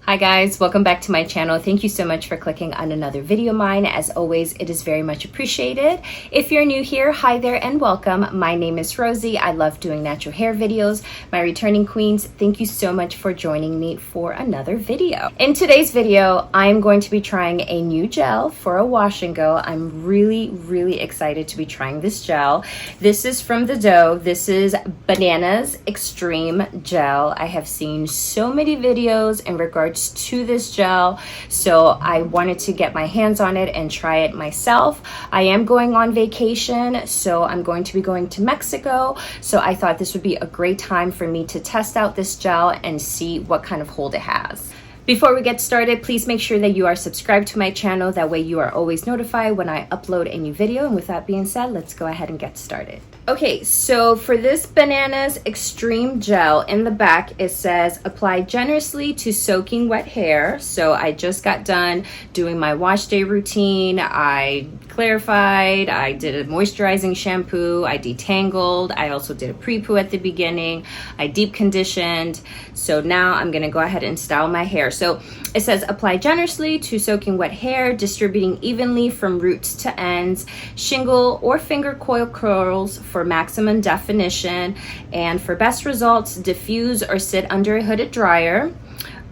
Hi guys, welcome back to my channel. Thank you so much for clicking on another video of mine. As always, it is very much appreciated. If you're new here, hi there and welcome. My name is Rosie. I love doing natural hair videos. My returning queens, thank you so much for joining me for another video. In today's video, I'm going to be trying a new gel for a wash and go. I'm really excited to be trying this gel. This is from the Doux. This is Bananas Xtreme Gel. I have seen so many videos in regards to this gel, so I wanted to get my hands on it and try it myself. I am going on vacation, so I'm going to be going to Mexico, so I thought this would be a great time for me to test out this gel and see what kind of hold it has. Before we get started, please make sure that you are subscribed to my channel. That way you are always notified when I upload a new video. And with that being said, let's go ahead and get started. Okay, so for this Bananas Xtreme Gel, in the back it says apply generously to soaking wet hair. So I just got done doing my wash day routine. I clarified, I did a moisturizing shampoo, I detangled, I also did a pre-poo at the beginning, I deep conditioned. So now I'm gonna go ahead and style my hair. So it says apply generously to soaking wet hair, distributing evenly from roots to ends, shingle or finger coil curls for maximum definition, and for best results, diffuse or sit under a hooded dryer.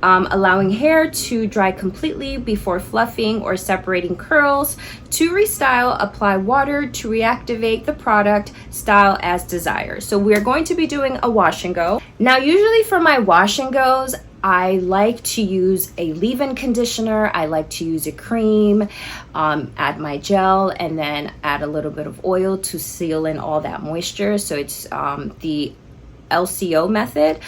Allowing hair to dry completely before fluffing or separating curls. To restyle, apply water to reactivate the product, style as desired. So we're going to be doing a wash and go. Now, usually for my wash and goes, I like to use a leave-in conditioner. I like to use a cream, add my gel, and then add a little bit of oil to seal in all that moisture. So it's the LCO method.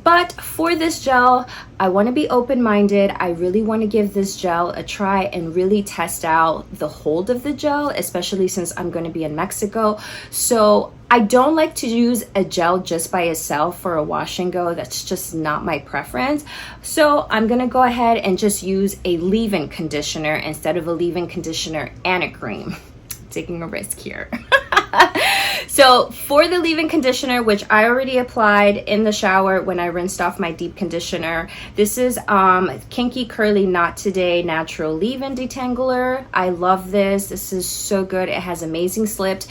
But for this gel, I want to be open-minded. I really want to give this gel a try and really test out the hold of the gel, especially since I'm going to be in Mexico. So I don't like to use a gel just by itself for a wash and go. That's just not my preference. So I'm going to go ahead and just use a leave-in conditioner instead of a leave-in conditioner and a cream. Taking a risk here. So for the leave-in conditioner, which I already applied in the shower when I rinsed off my deep conditioner, this is Kinky Curly Not Today Natural Leave-In Detangler. I love this. This is so good. It has amazing slips.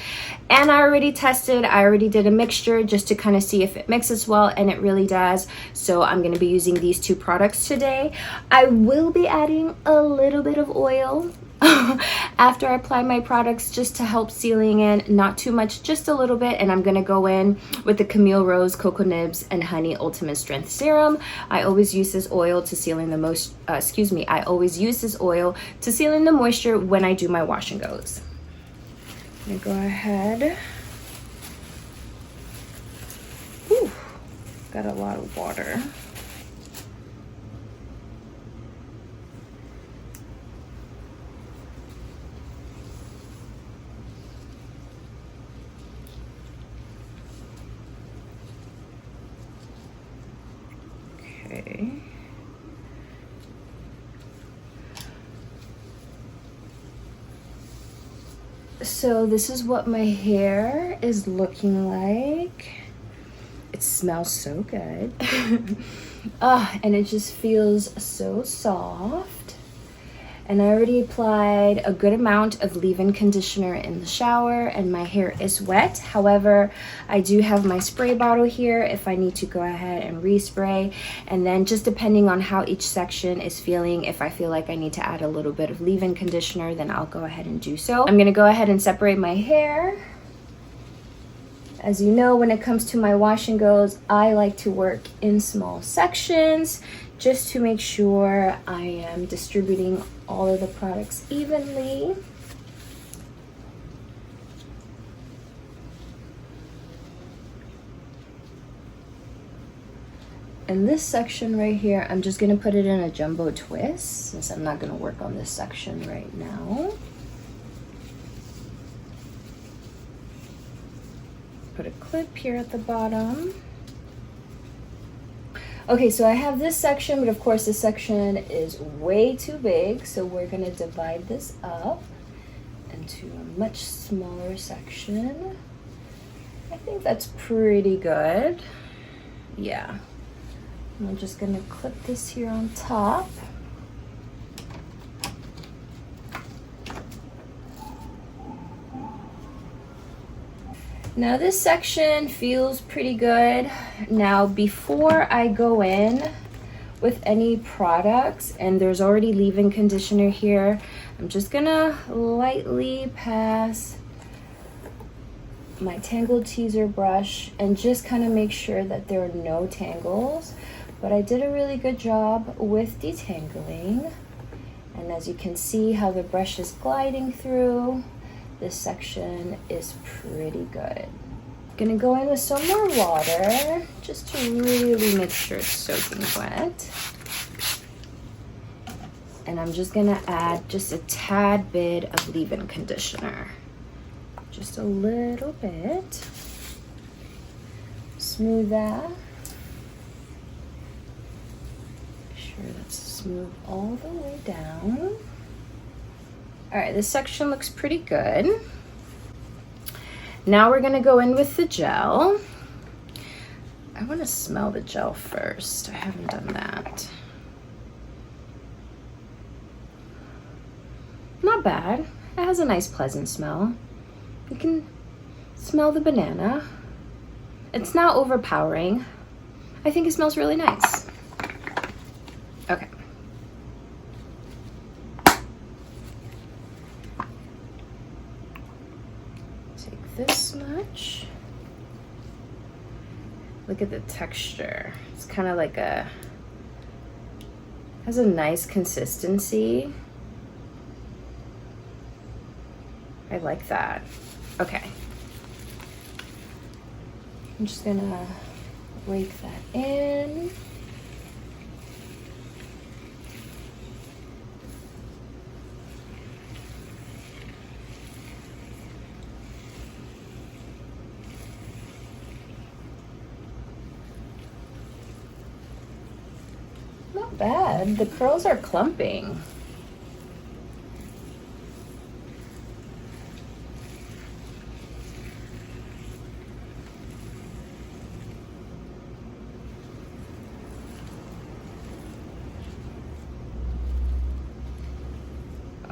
And I already tested, I already did a mixture just to kind of see if it mixes well, and it really does. So I'm going to be using these two products today. I will be adding a little bit of oil after I apply my products just to help sealing in, not too much, just a little bit. And I'm going to go in with the Camille Rose Cocoa Nibs and Honey Ultimate Strength Serum. I always use this oil to seal in the most, I always use this oil to seal in the moisture when I do my wash and goes. I'm gonna go ahead. Whew, got a lot of water. Okay. So this is what my hair is looking like. It smells so good. And it just feels so soft. And I already applied a good amount of leave-in conditioner in the shower, and my hair is wet. However, I do have my spray bottle here if I need to go ahead and respray. And then just depending on how each section is feeling, if I feel like I need to add a little bit of leave-in conditioner, then I'll go ahead and do so. I'm gonna go ahead and separate my hair. As you know, when it comes to my wash and goes, I like to work in small sections just to make sure I am distributing all of the products evenly. In this section right here, I'm just gonna put it in a jumbo twist since I'm not gonna work on this section right now. Put a clip here at the bottom. Okay, so I have this section, but of course this section is way too big, so we're gonna divide this up into a much smaller section. I think that's pretty good. Yeah. And I'm just gonna clip this here on top. Now this section feels pretty good. Now before I go in with any products, and there's already leave-in conditioner here, I'm just gonna lightly pass my Tangled Teaser brush and just kind of make sure that there are no tangles. But I did a really good job with detangling. And as you can see how the brush is gliding through, this section is pretty good. Gonna go in with some more water just to really make sure it's soaking wet. And I'm just gonna add just a tad bit of leave-in conditioner. Just a little bit. Smooth that. Make sure that's smooth all the way down. All right, this section looks pretty good. Now we're gonna go in with the gel. I wanna smell the gel first. I haven't done that. Not bad. It has a nice pleasant smell. You can smell the banana. It's not overpowering. I think it smells really nice. Okay. Take this much. Look at the texture. It's kind of like has a nice consistency. I like that. Okay. I'm just gonna rake that in. Not bad. The curls are clumping.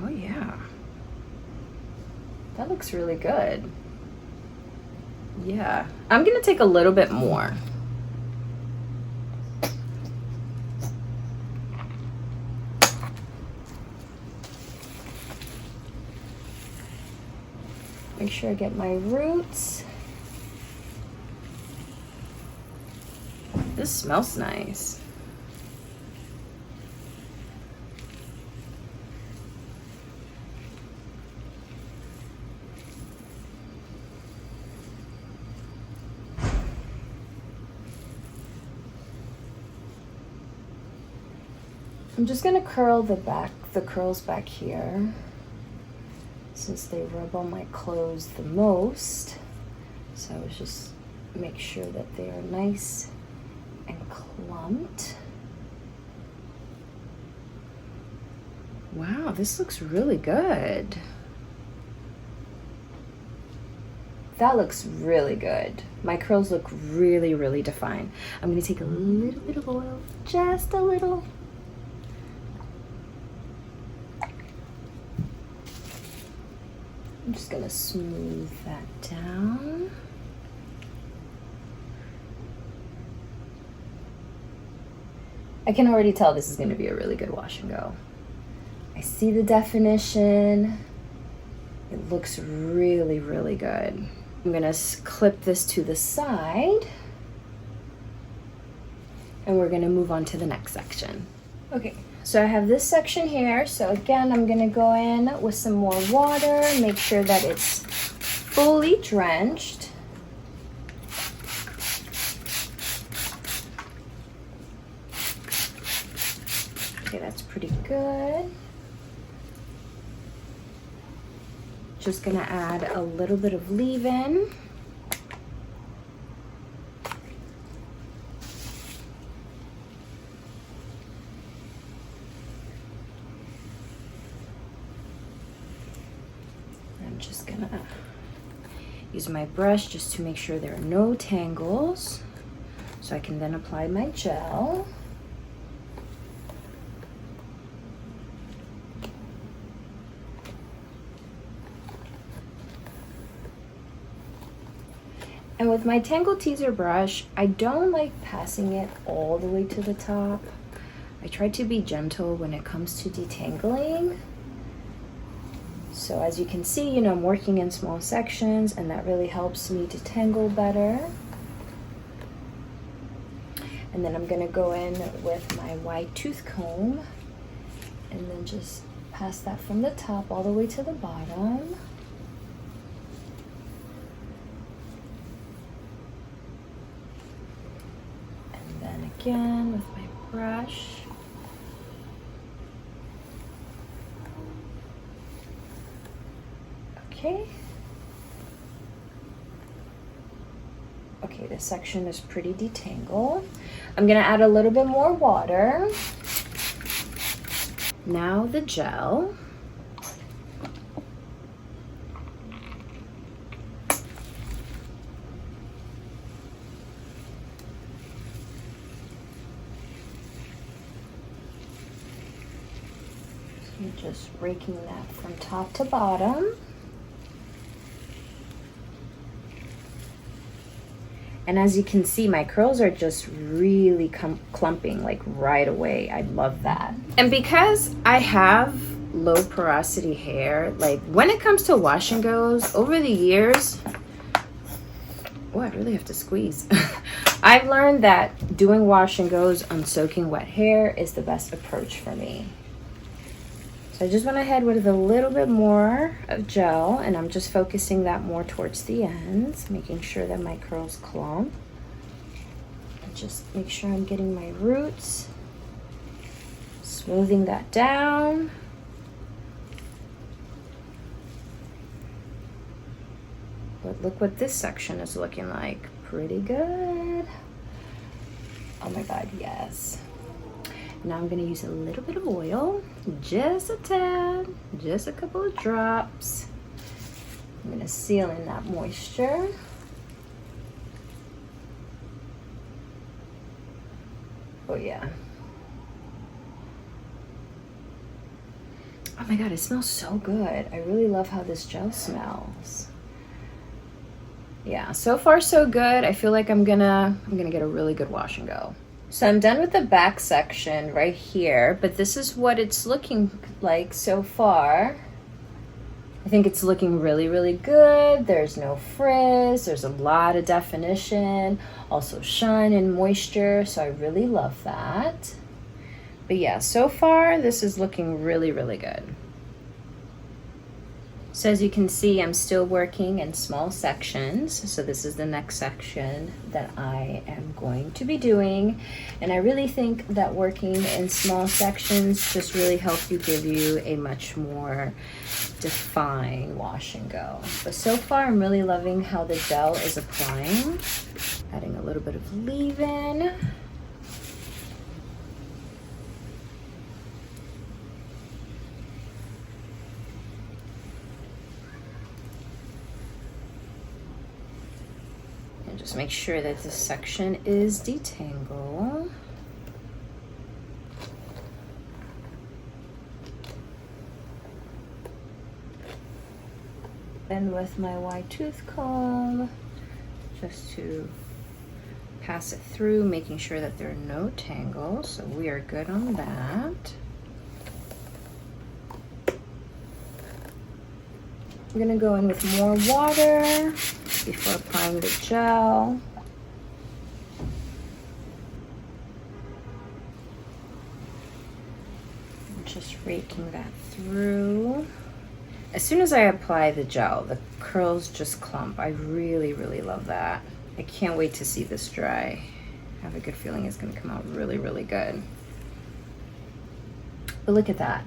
Oh yeah, that looks really good. Yeah, I'm gonna take a little bit more. Make sure I get my roots. This smells nice. I'm just gonna curl the curls back here, since they rub on my clothes the most. So I was just make sure that they are nice and clumped. Wow, this looks really good. That looks really good. My curls look really, really defined. I'm gonna take a little bit of oil, just a little. I'm just gonna smooth that down. I can already tell this is gonna be a really good wash and go. I see the definition. It looks really, really good. I'm gonna clip this to the side and we're gonna move on to the next section. Okay. So I have this section here. So again, I'm gonna go in with some more water, make sure that it's fully drenched. Okay, that's pretty good. Just gonna add a little bit of leave-in. Just gonna use my brush just to make sure there are no tangles. So so I can then apply my gel. And with my Tangle Teezer brush, I don't like passing it all the way to the top. I try to be gentle when it comes to detangling. So as you can see, I'm working in small sections, and that really helps me detangle better. And then I'm gonna go in with my wide tooth comb and then just pass that from the top all the way to the bottom. And then again with my brush. Okay. Okay, this section is pretty detangled. I'm gonna add a little bit more water. Now the gel. So you're just raking that from top to bottom. And as you can see, my curls are just really clumping like right away. I love that. And because I have low porosity hair, like when it comes to wash and goes, over the years, oh, I really have to squeeze. I've learned that doing wash and goes on soaking wet hair is the best approach for me. So I just went ahead with a little bit more of gel, and I'm just focusing that more towards the ends, making sure that my curls clump. And just make sure I'm getting my roots, smoothing that down. But look what this section is looking like. Pretty good. Oh my God, yes. Now I'm gonna use a little bit of oil, just a tad, just a couple of drops. I'm gonna seal in that moisture. Oh yeah. Oh my God, it smells so good. I really love how this gel smells. Yeah, so far so good. I feel like I'm gonna get a really good wash and go. So I'm done with the back section right here, but this is what it's looking like so far. I think it's looking really, really good. There's no frizz, there's a lot of definition, also shine and moisture, so I really love that. But yeah, so far this is looking really, really good. So as you can see, I'm still working in small sections. So this is the next section that I am going to be doing. And I really think that working in small sections just really helps give you a much more defined wash and go. But so far, I'm really loving how the gel is applying. Adding a little bit of leave-in. Just make sure that this section is detangled. And with my wide tooth comb, just to pass it through, making sure that there are no tangles. So we are good on that. I'm gonna go in with more water before applying the gel. I'm just raking that through. As soon as I apply the gel, the curls just clump. I really, really love that. I can't wait to see this dry. I have a good feeling it's gonna come out really, really good. But look at that.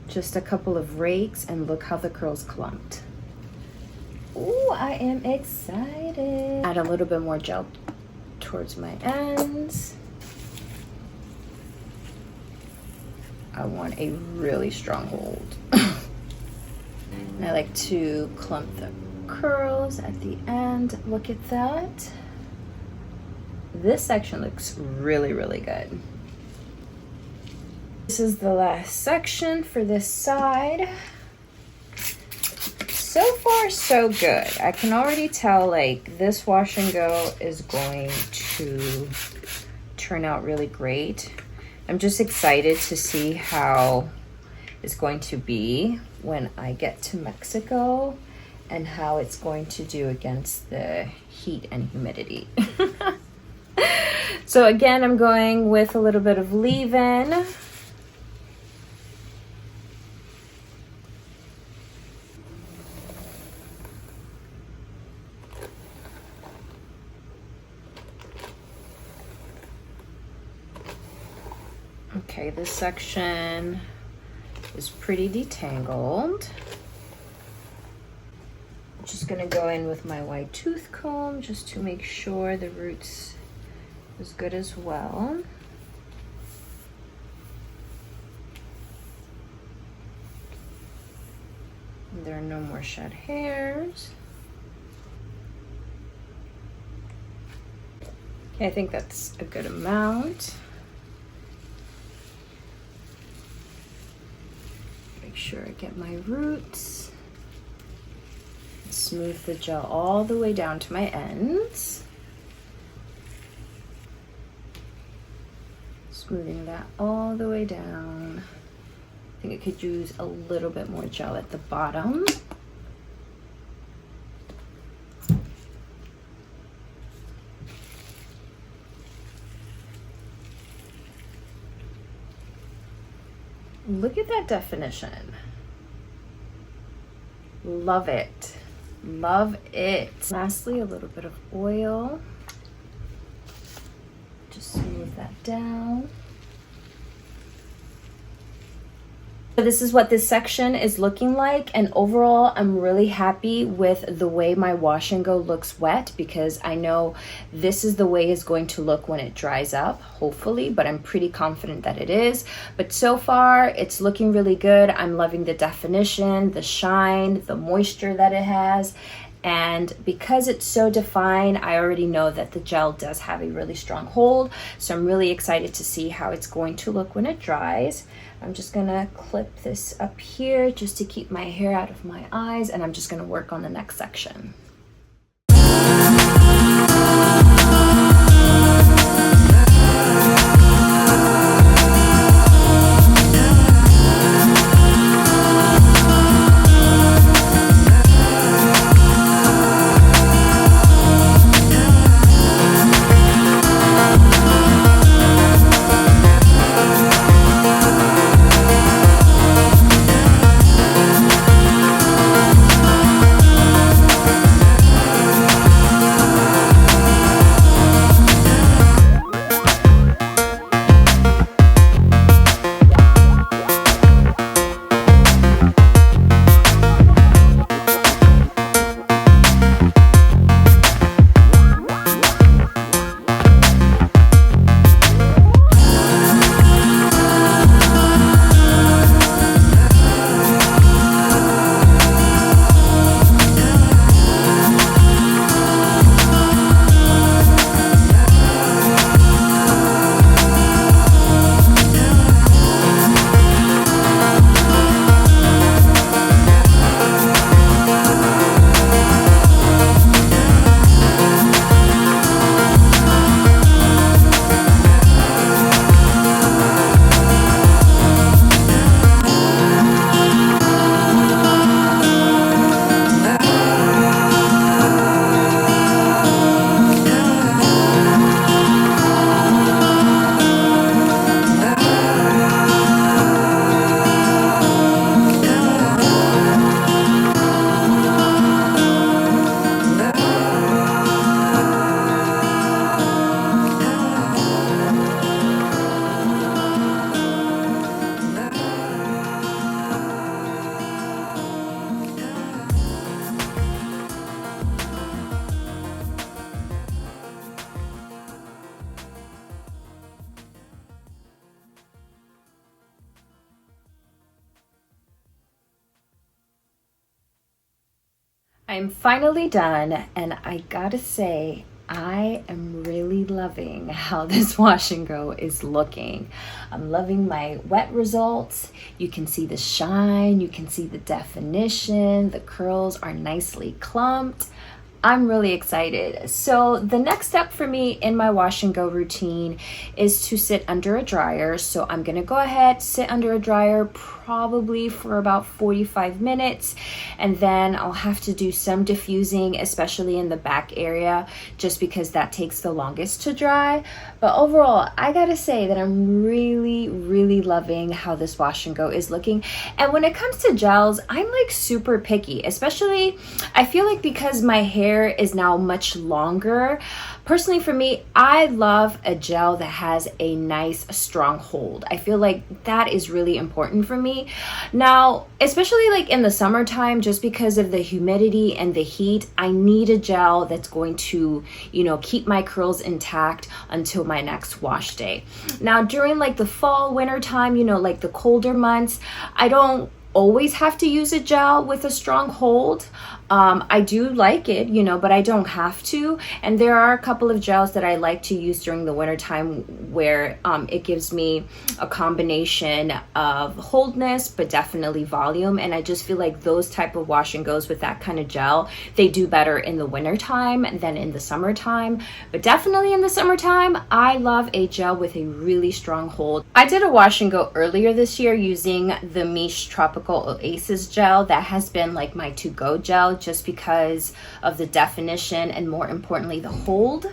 Just a couple of rakes and look how the curls clumped. Ooh, I am excited. Add a little bit more gel towards my ends. I want a really strong hold. And I like to clump the curls at the end. Look at that. this section looks really, really good. This is the last section for this side. So far, so good. I can already tell like this wash and go is going to turn out really great. I'm just excited to see how it's going to be when I get to Mexico and how it's going to do against the heat and humidity. So again, I'm going with a little bit of leave-in. Okay, this section is pretty detangled. I'm just gonna go in with my white tooth comb just to make sure the roots is good as well. And there are no more shed hairs. Okay, I think that's a good amount. Make sure I get my roots. Smooth the gel all the way down to my ends. Smoothing that all the way down. I think I could use a little bit more gel at the bottom. Look at that definition. Love it. Love it. Lastly, a little bit of oil. Just smooth that down. So this is what this section is looking like, and overall I'm really happy with the way my wash and go looks wet, because I know this is the way it's going to look when it dries up, hopefully, but I'm pretty confident that it is. But so far it's looking really good. I'm loving the definition, the shine, the moisture that it has. And because it's so defined, I already know that the gel does have a really strong hold. So I'm really excited to see how it's going to look when it dries. I'm just gonna clip this up here just to keep my hair out of my eyes, and I'm just gonna work on the next section. I'm finally done, and I gotta say, I am really loving how this wash and go is looking. I'm loving my wet results. You can see the shine, you can see the definition, the curls are nicely clumped. I'm really excited. So the next step for me in my wash and go routine is to sit under a dryer. So I'm gonna go ahead, sit under a dryer probably for about 45 minutes, and then I'll have to do some diffusing, especially in the back area, just because that takes the longest to dry. But overall, I gotta say that I'm really loving how this wash and go is looking. And when it comes to gels, I'm like super picky, especially I feel like because my hair is now much longer. Personally, for me, I love a gel that has a nice strong hold. I feel like that is really important for me. Now, especially like in the summertime, just because of the humidity and the heat, I need a gel that's going to, keep my curls intact until my next wash day. Now, during like the fall, winter time, like the colder months, I don't always have to use a gel with a strong hold. I do like it, but I don't have to. And there are a couple of gels that I like to use during the winter time where it gives me a combination of holdness, but definitely volume. And I just feel like those type of wash and goes with that kind of gel, they do better in the winter time than in the summertime. But definitely in the summertime, I love a gel with a really strong hold. I did a wash and go earlier this year using the Miche Tropical Oasis gel. That has been like my to-go gel, just because of the definition and more importantly the hold.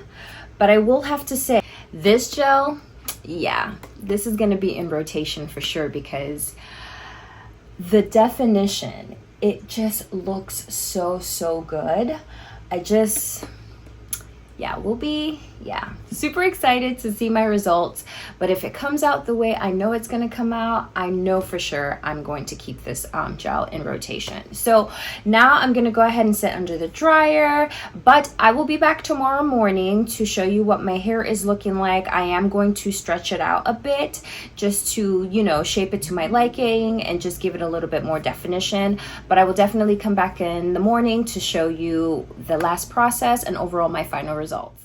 But I will have to say this gel, yeah, this is going to be in rotation for sure, because the definition, it just looks so good. We'll be super excited to see my results. But if it comes out the way I know it's going to come out, I know for sure I'm going to keep this gel in rotation. So now I'm going to go ahead and sit under the dryer, but I will be back tomorrow morning to show you what my hair is looking like. I am going to stretch it out a bit just to, shape it to my liking and just give it a little bit more definition. But I will definitely come back in the morning to show you the last process and overall my final results.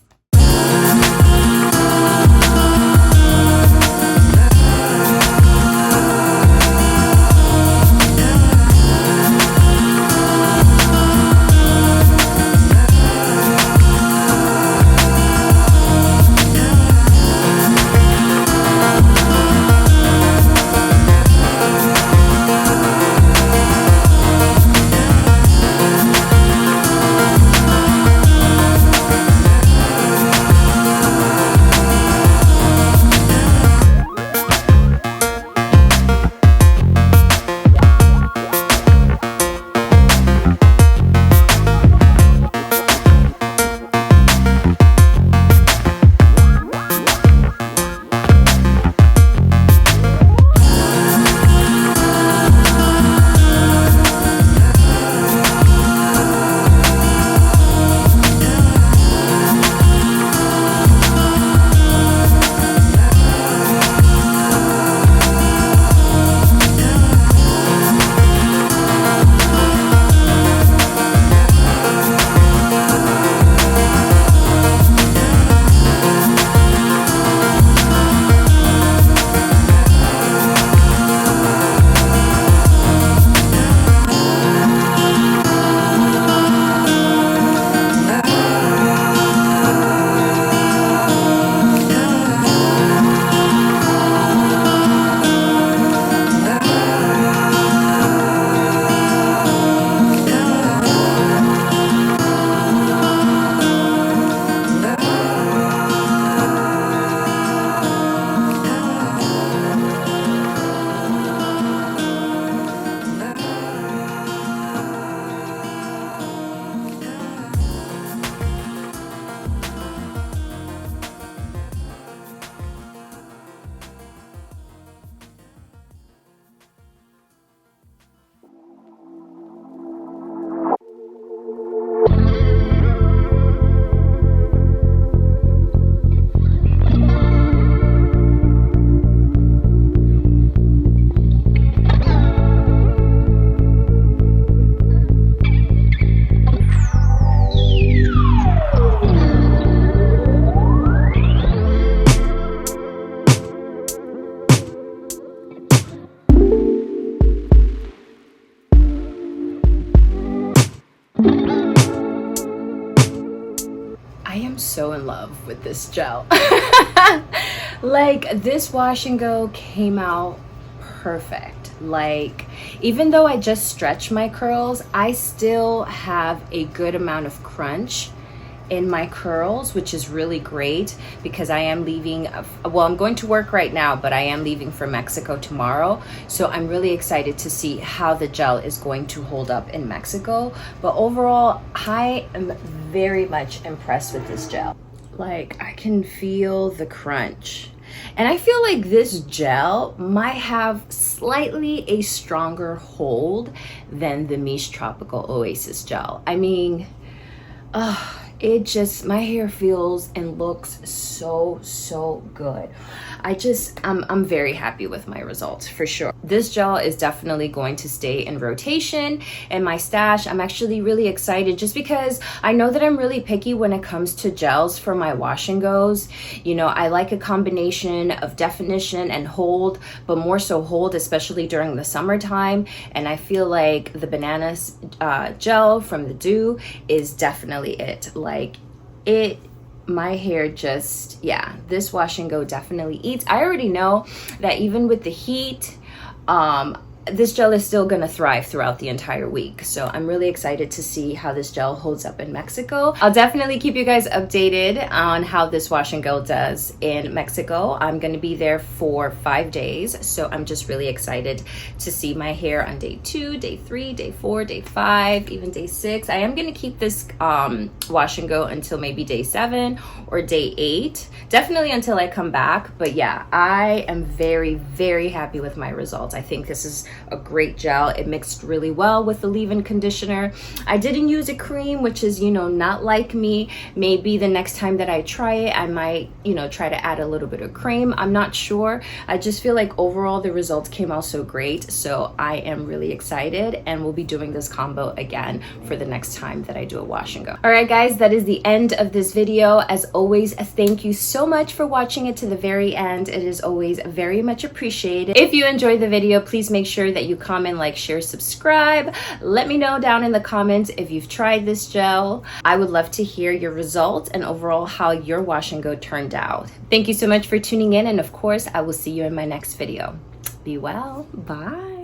so in love with this gel. Like, this wash and go came out perfect. Like, even though I just stretched my curls, I still have a good amount of crunch in my curls, which is really great because I am leaving, well, I'm going to work right now, but I am leaving for Mexico tomorrow. So I'm really excited to see how the gel is going to hold up in Mexico. But overall, I am very much impressed with this gel. Like, I can feel the crunch. And I feel like this gel might have slightly a stronger hold than the Miche Tropical Oasis gel. I mean, it just, my hair feels and looks so good. I'm very happy with my results for sure. This gel is definitely going to stay in rotation in my stash. I'm actually really excited just because I know that I'm really picky when it comes to gels for my wash and goes. You know, I like a combination of definition and hold, but more so hold, especially during the summertime. And I feel like the bananas gel from the Doux is definitely it. Like, my hair just, yeah, this wash and go definitely eats. I already know that even with the heat, this gel is still gonna thrive throughout the entire week. So I'm really excited to see how this gel holds up in Mexico. I'll definitely keep you guys updated on how this wash and go does in Mexico. I'm gonna be there for 5 days. So I'm just really excited to see my hair on day 2, day 3, day 4, day 5, even day 6. I am gonna keep this wash and go until maybe day 7 or day 8. Definitely until I come back. But yeah, I am very happy with my results. I think this is a great gel. It mixed really well with the leave-in conditioner. I didn't use a cream, which is, you know, not like me. Maybe the next time that I try it, I might, you know, try to add a little bit of cream. I'm not sure. I just feel like overall the results came out so great. So I am really excited, and we'll be doing this combo again for the next time that I do a wash and go. All right, guys, that is the end of this video. As always, thank you so much for watching it to the very end. It is always very much appreciated. If you enjoyed the video, please make sure that you comment, like, share, subscribe. Let me know down in the comments if you've tried this gel. I would love to hear your results and overall how your wash and go turned out. Thank you so much for tuning in, and of course, I will see you in my next video. Be well. Bye.